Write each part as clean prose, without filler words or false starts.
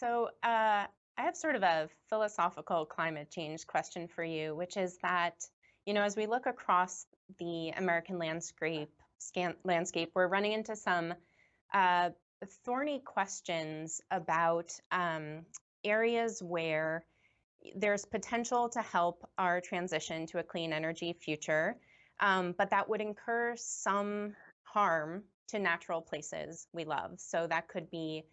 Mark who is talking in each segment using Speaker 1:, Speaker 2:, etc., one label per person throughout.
Speaker 1: So I have sort of a philosophical climate change question for you, which is that, as we look across the American landscape, we're running into some uh, thorny questions about areas where there's potential to help our transition to a clean energy future, but that would incur some harm to natural places we love. So that could be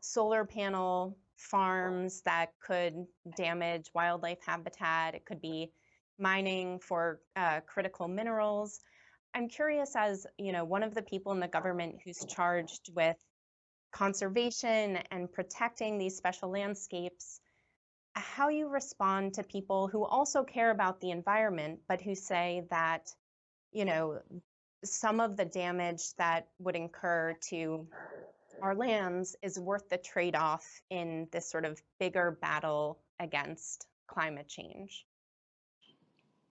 Speaker 1: solar panel farms that could damage wildlife habitat. It could be mining for critical minerals. I'm curious, as one of the people in the government who's charged with conservation and protecting these special landscapes, how you respond to people who also care about the environment, but who say that, you know, some of the damage that would incur to our lands is worth the trade-off in this sort of bigger battle against climate change.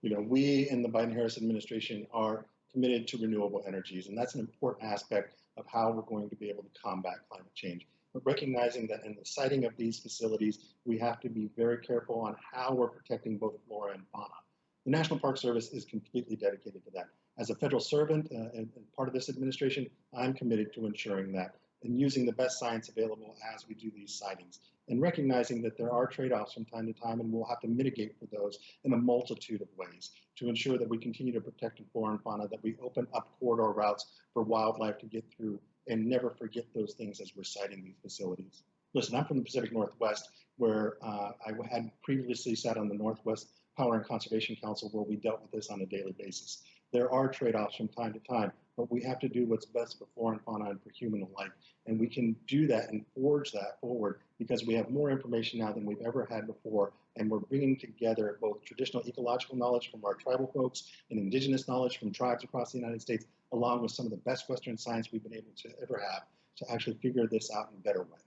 Speaker 2: We in the Biden-Harris administration are committed to renewable energies, and that's an important aspect of how we're going to be able to combat climate change. But recognizing that in the siting of these facilities, we have to be very careful on how we're protecting both flora and fauna. The National Park Service is completely dedicated to that. As a federal servant and part of this administration, I'm committed to ensuring that and using the best science available as we do these sightings, and recognizing that there are trade-offs from time to time, and we'll have to mitigate for those in a multitude of ways to ensure that we continue to protect the flora and fauna, that we open up corridor routes for wildlife to get through, and never forget those things as we're siting these facilities. Listen, I'm from the Pacific Northwest, where I had previously sat on the Northwest Power and Conservation Council, where we dealt with this on a daily basis. There are trade-offs from time to time, but we have to do what's best for flora and fauna and for human alike. And we can do that and forge that forward because we have more information now than we've ever had before. And we're bringing together both traditional ecological knowledge from our tribal folks and indigenous knowledge from tribes across the United States, along with some of the best Western science we've been able to ever have to actually figure this out in a better way.